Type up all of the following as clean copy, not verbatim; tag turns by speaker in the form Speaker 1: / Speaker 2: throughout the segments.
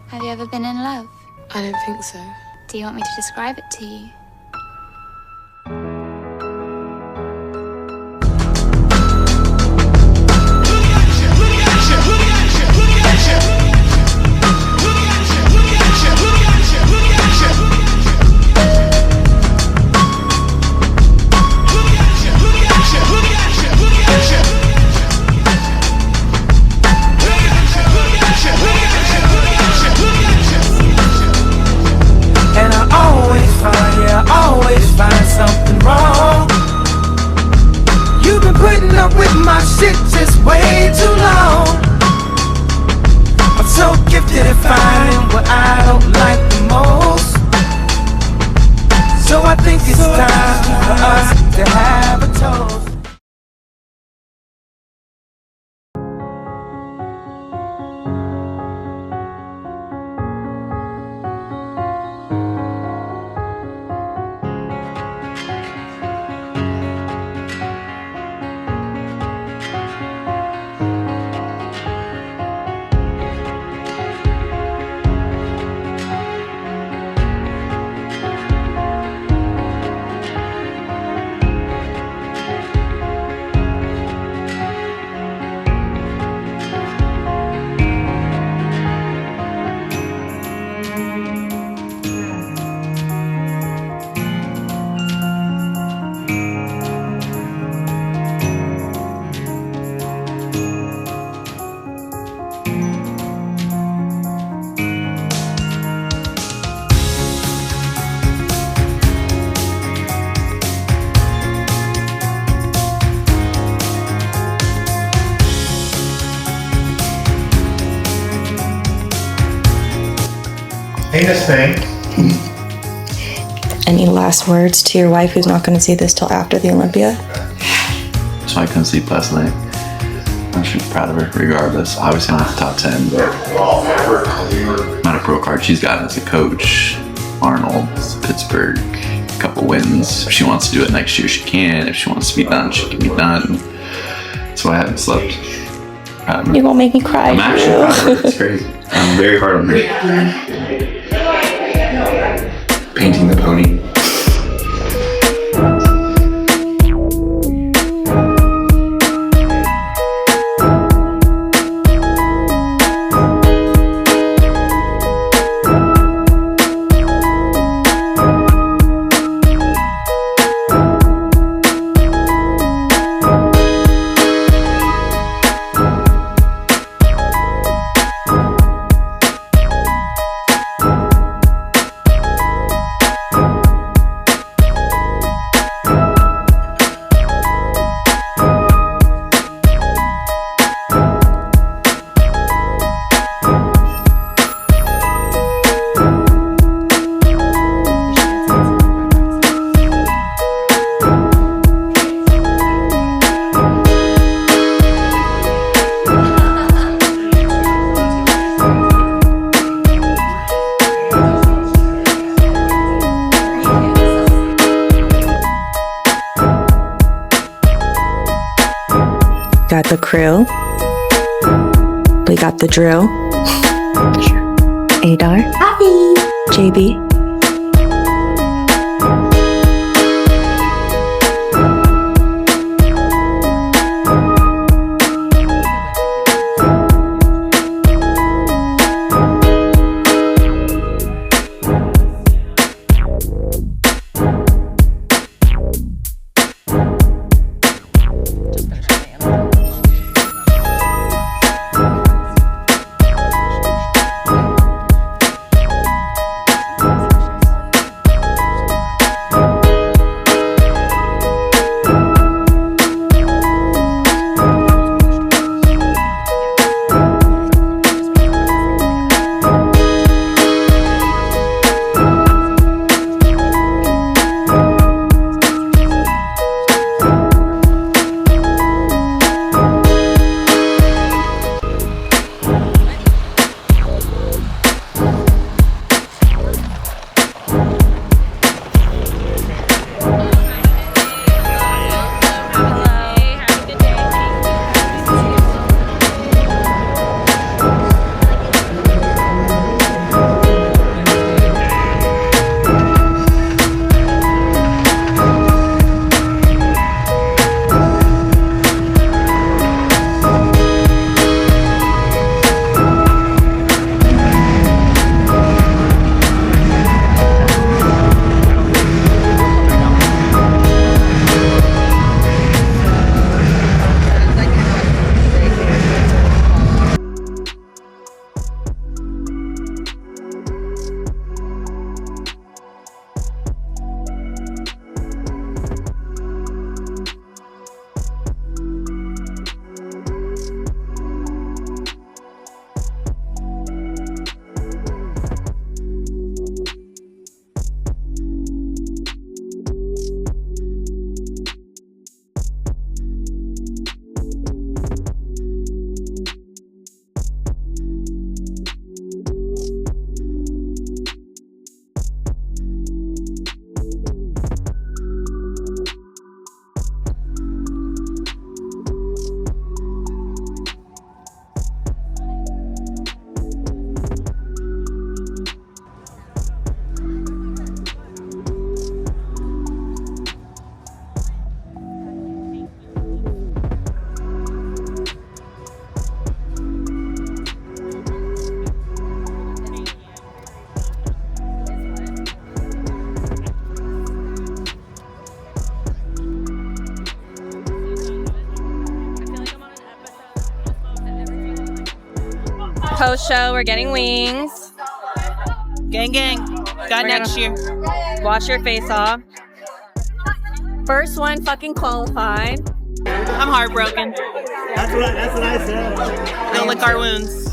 Speaker 1: Have you ever been in love?
Speaker 2: I don't think so.
Speaker 1: Do you want me to describe it to you?
Speaker 3: Something wrong. You've been putting up with my shit just way too long. I'm so gifted at finding what I don't like the most. So I think it's time for us to have a toast.
Speaker 4: Heinous thing.
Speaker 5: Any last words to your wife who's not going to see this till after the Olympia?
Speaker 6: So I couldn't sleep last night. I'm super proud of her regardless. Obviously I'm not the top 10, but not a pro card she's gotten as a coach. Arnold, Pittsburgh, a couple wins. If she wants to do it next year, she can. If she wants to be done, she can be done. That's why I haven't slept.
Speaker 5: You won't make me cry.
Speaker 6: I'm actually proud of her. It's crazy. I'm very hard on her. Painting the pony.
Speaker 5: Got the crew. We got the drill. Adar. Happy. JB.
Speaker 2: post-show. We're getting wings.
Speaker 4: Gang, gang. Got next year.
Speaker 2: Wash your face off. First one fucking qualified.
Speaker 4: I'm heartbroken.
Speaker 7: That's what I said.
Speaker 4: They'll lick our wounds.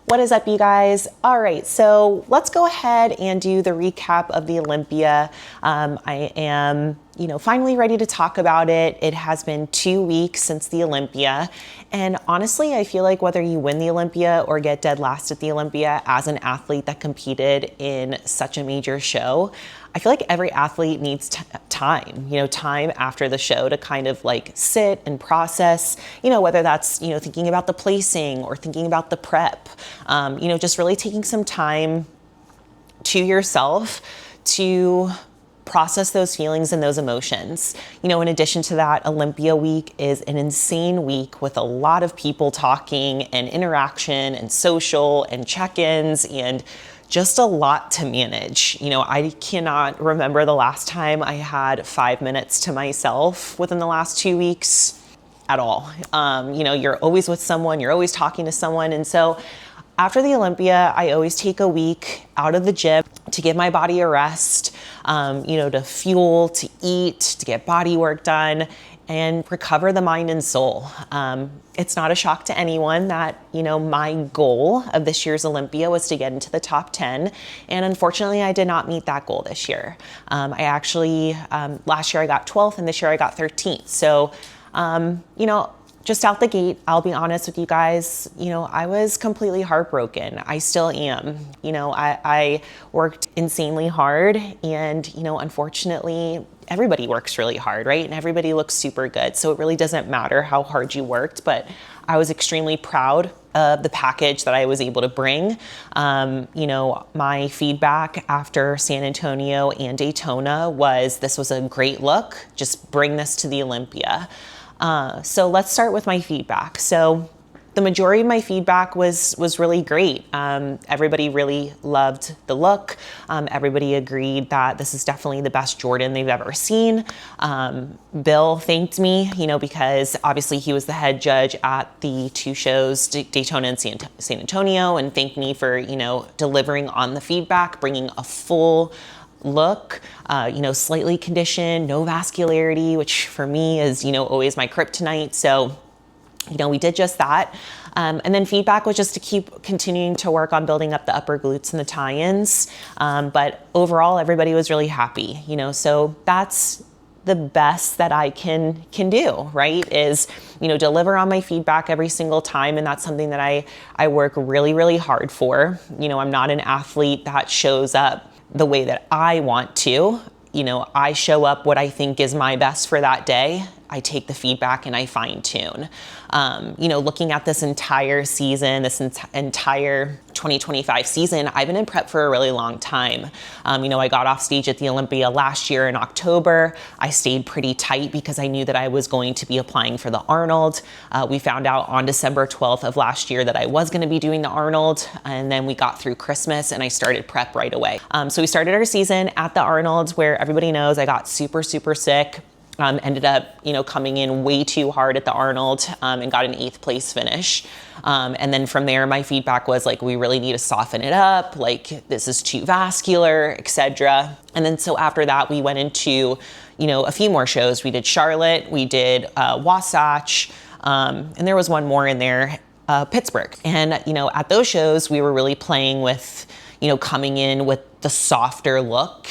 Speaker 8: What is up, you guys? All right, so let's go ahead and do the recap of the Olympia. I am, finally ready to talk about it. It has been 2 weeks since the Olympia. And honestly, I feel like whether you win the Olympia or get dead last at the Olympia as an athlete that competed in such a major show, I feel like every athlete needs time, time after the show to kind of like sit and process, whether that's, thinking about the placing or thinking about the prep, just really taking some time to yourself to process those feelings and those emotions. In addition to that, Olympia week is an insane week with a lot of people talking and interaction and social and check-ins and just a lot to manage. I cannot remember the last time I had 5 minutes to myself within the last 2 weeks at all. You're always with someone, you're always talking to someone. And so after the Olympia, I always take a week out of the gym to give my body a rest, to fuel, to eat, to get body work done, and recover the mind and soul. It's not a shock to anyone that, my goal of this year's Olympia was to get into the top 10. And unfortunately, I did not meet that goal this year. I actually, last year I got 12th and this year I got 13th. So, just out the gate, I'll be honest with you guys, I was completely heartbroken. I still am. I worked insanely hard and, unfortunately, everybody works really hard, right? And everybody looks super good. So it really doesn't matter how hard you worked, but I was extremely proud of the package that I was able to bring. My feedback after San Antonio and Daytona was, this was a great look. Just bring this to the Olympia. So let's start with my feedback. So the majority of my feedback was really great. Everybody really loved the look. Everybody agreed that this is definitely the best Jordan they've ever seen. Bill thanked me, because obviously he was the head judge at the two shows, Daytona and San Antonio, and thanked me for, delivering on the feedback, bringing a full look, slightly conditioned, no vascularity, which for me is, always my kryptonite. So, we did just that. And then feedback was just to keep continuing to work on building up the upper glutes and the tie-ins. But overall, everybody was really happy, so that's the best that I can do, right? Is, deliver on my feedback every single time. And that's something that I work really, really hard for. I'm not an athlete that shows up the way that I want to. I show up what I think is my best for that day. I take the feedback and I fine tune. Looking at this entire season, this entire 2025 season, I've been in prep for a really long time. I got off stage at the Olympia last year in October. I stayed pretty tight because I knew that I was going to be applying for the Arnold. We found out on December 12th of last year that I was going to be doing the Arnold. And then we got through Christmas and I started prep right away. So we started our season at the Arnold, where everybody knows I got super, super sick. Ended up, coming in way too hard at the Arnold, and got an 8th place finish. And then from there, my feedback was like, we really need to soften it up. Like, this is too vascular, etc. And then so after that, we went into, a few more shows. We did Charlotte, we did Wasatch, and there was one more in there, Pittsburgh. And, at those shows, we were really playing with, coming in with the softer look.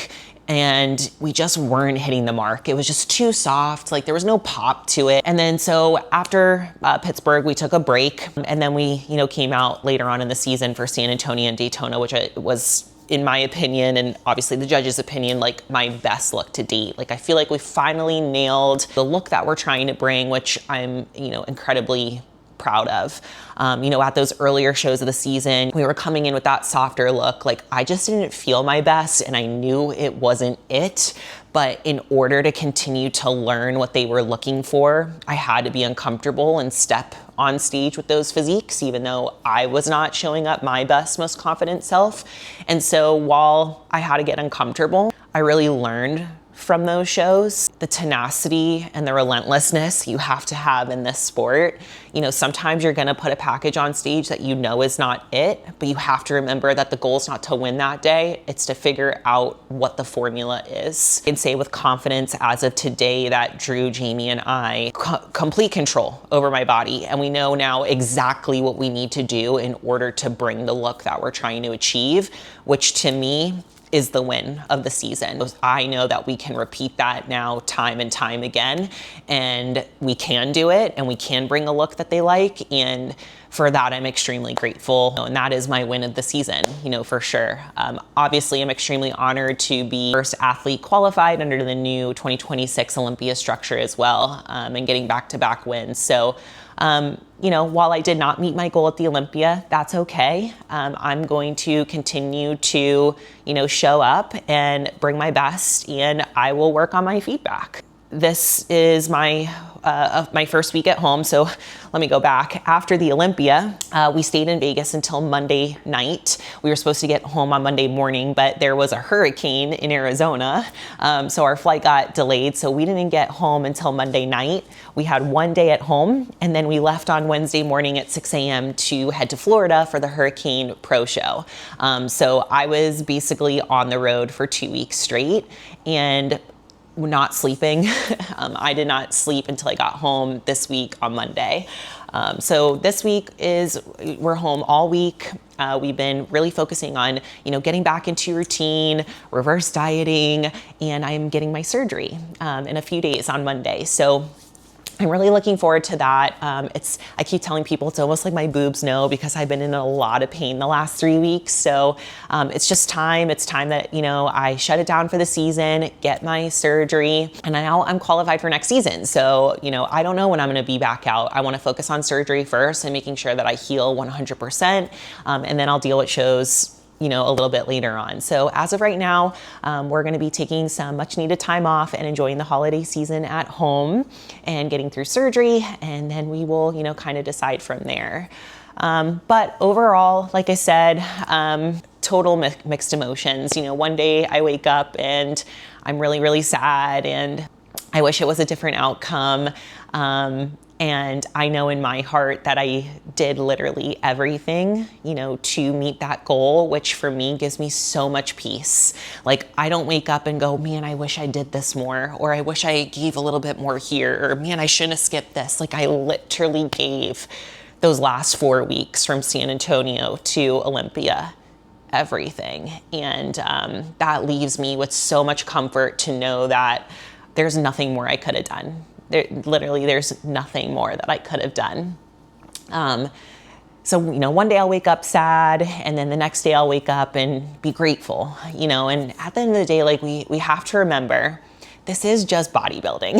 Speaker 8: And we just weren't hitting the mark. It was just too soft. Like, there was no pop to it. And then so after Pittsburgh, we took a break, and then we, came out later on in the season for San Antonio and Daytona, which was, in my opinion, and obviously the judge's opinion, like my best look to date. Like, I feel like we finally nailed the look that we're trying to bring, which I'm, incredibly proud of. At those earlier shows of the season, we were coming in with that softer look. Like, I just didn't feel my best, and I knew it wasn't it. But in order to continue to learn what they were looking for, I had to be uncomfortable and step on stage with those physiques, even though I was not showing up my best, most confident self. And so while I had to get uncomfortable, I really learned from those shows. The tenacity and the relentlessness you have to have in this sport. You know, sometimes you're gonna put a package on stage that you know is not it, but you have to remember that the goal is not to win that day, it's to figure out what the formula is. I can say with confidence as of today that Drew, Jamie, and I complete control over my body, and we know now exactly what we need to do in order to bring the look that we're trying to achieve, which to me is the win of the season. I know that we can repeat that now time and time again, and we can do it, and we can bring a look that they like, and for that I'm extremely grateful, and that is my win of the season, you know, for sure. Obviously I'm extremely honored to be first athlete qualified under the new 2026 Olympia structure as well, and getting back-to-back wins. So you know, while I did not meet my goal at the Olympia, that's okay. I'm going to continue to, you know, show up and bring my best, and I will work on my feedback. This is my first week at home, so let me go back. After the Olympia, we stayed in Vegas until Monday night. We were supposed to get home on Monday morning, but there was a hurricane in Arizona, so our flight got delayed, so we didn't get home until Monday night. We had one day at home, and then we left on Wednesday morning at 6 a.m. to head to Florida for the Hurricane Pro Show. So I was basically on the road for 2 weeks straight, and not sleeping. I did not sleep until I got home this week on Monday. So this week we're home all week. We've been really focusing on, you know, getting back into routine, reverse dieting, and I'm getting my surgery in a few days on Monday. So I'm really looking forward to that. I keep telling people it's almost like my boobs know, because I've been in a lot of pain the last 3 weeks. So it's just time. It's time that, you know, I shut it down for the season, get my surgery, and now I'm qualified for next season. So, you know, I don't know when I'm gonna be back out. I wanna focus on surgery first and making sure that I heal 100%, and then I'll deal with shows, you know, a little bit later on. So as of right now, we're gonna be taking some much needed time off and enjoying the holiday season at home and getting through surgery, and then we will, you know, kind of decide from there. But overall, like I said, total mixed emotions. You know, one day I wake up and I'm really, really sad, and I wish it was a different outcome. And I know in my heart that I did literally everything, you know, to meet that goal, which for me gives me so much peace. Like, I don't wake up and go, man, I wish I did this more, or I wish I gave a little bit more here, or man, I shouldn't have skipped this. Like, I literally gave those last 4 weeks from San Antonio to Olympia everything. And that leaves me with so much comfort to know that there's nothing more I could have done. There's nothing more that I could have done. So, you know, one day I'll wake up sad, and then the next day I'll wake up and be grateful, you know, and at the end of the day, like, we have to remember this is just bodybuilding.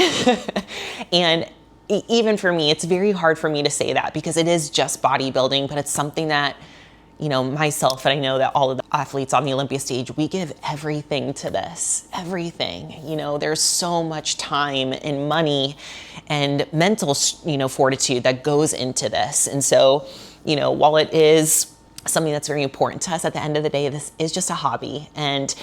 Speaker 8: And even for me, it's very hard for me to say that, because it is just bodybuilding, but it's something that, you know, myself, and I know that all of the athletes on the Olympia stage, we give everything to this, everything. You know, there's so much time and money and mental, you know, fortitude that goes into this. And so, you know, while it is something that's very important to us, at the end of the day, this is just a hobby. And,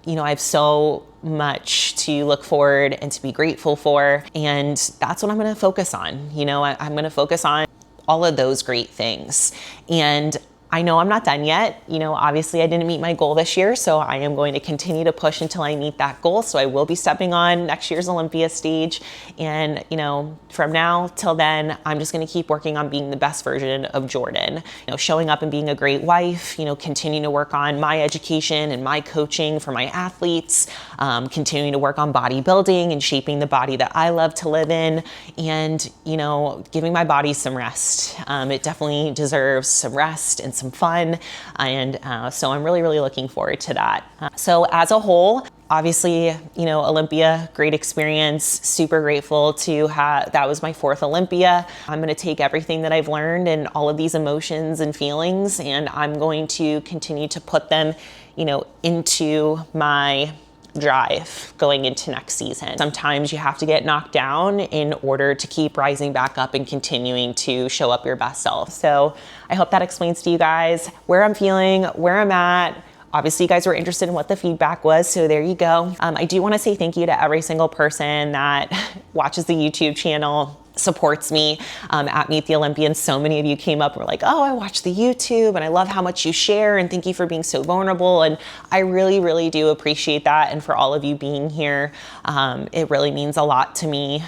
Speaker 8: you know, I have so much to look forward and to be grateful for. And that's what I'm going to focus on. You know, I'm going to focus on all of those great things. And I know I'm not done yet. You know, obviously I didn't meet my goal this year, so I am going to continue to push until I meet that goal. So I will be stepping on next year's Olympia stage. And, you know, from now till then, I'm just going to keep working on being the best version of Jordan. You know, showing up and being a great wife, you know, continuing to work on my education and my coaching for my athletes, continuing to work on bodybuilding and shaping the body that I love to live in, and, you know, giving my body some rest. It definitely deserves some rest and some fun. And so I'm really, really looking forward to that. So as a whole, obviously, you know, Olympia, great experience, super grateful to have, that was my 4th Olympia. I'm going to take everything that I've learned and all of these emotions and feelings, and I'm going to continue to put them, you know, into my drive going into next season. Sometimes you have to get knocked down in order to keep rising back up and continuing to show up your best self. So I hope that explains to you guys where I'm feeling, where I'm at, Obviously, you guys were interested in what the feedback was, so there you go. I do want to say thank you to every single person that watches the YouTube channel, supports me at Meet the Olympians. So many of you came up and were like, oh, I watched the YouTube and I love how much you share and thank you for being so vulnerable. And I really, really do appreciate that. And for all of you being here, it really means a lot to me.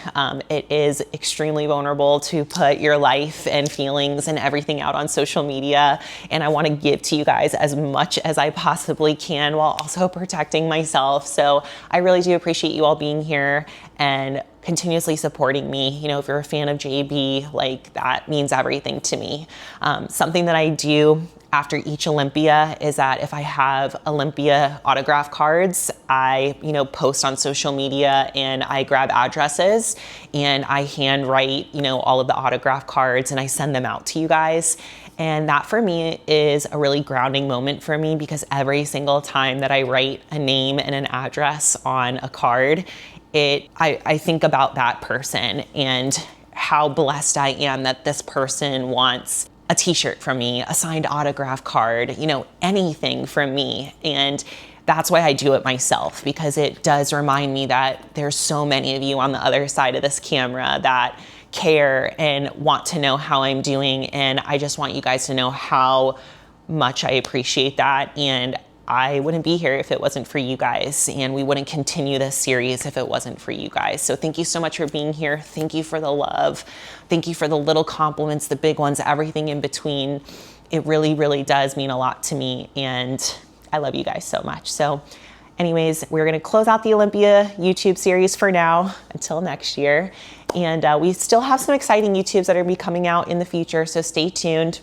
Speaker 8: It is extremely vulnerable to put your life and feelings and everything out on social media. And I want to give to you guys as much as I possibly can while also protecting myself. So I really do appreciate you all being here and continuously supporting me. You know, if you're a fan of JB, like that means everything to me. Something that I do after each Olympia is that if I have Olympia autograph cards, I, post on social media and I grab addresses and I handwrite, all of the autograph cards and I send them out to you guys. And that for me is a really grounding moment for me because every single time that I write a name and an address on a card, I think about that person and how blessed I am that this person wants a t-shirt from me, a signed autograph card, anything from me. And that's why I do it myself, because it does remind me that there's so many of you on the other side of this camera that care and want to know how I'm doing. And I just want you guys to know how much I appreciate that. And I wouldn't be here if it wasn't for you guys, and we wouldn't continue this series if it wasn't for you guys. So thank you so much for being here. Thank you for the love. Thank you for the little compliments, the big ones, everything in between. It really, really does mean a lot to me, and I love you guys so much. So anyways, we're gonna close out the Olympia YouTube series for now until next year. And we still have some exciting YouTubes that are gonna be coming out in the future, so stay tuned.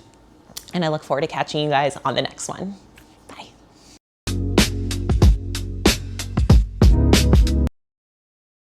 Speaker 8: And I look forward to catching you guys on the next one.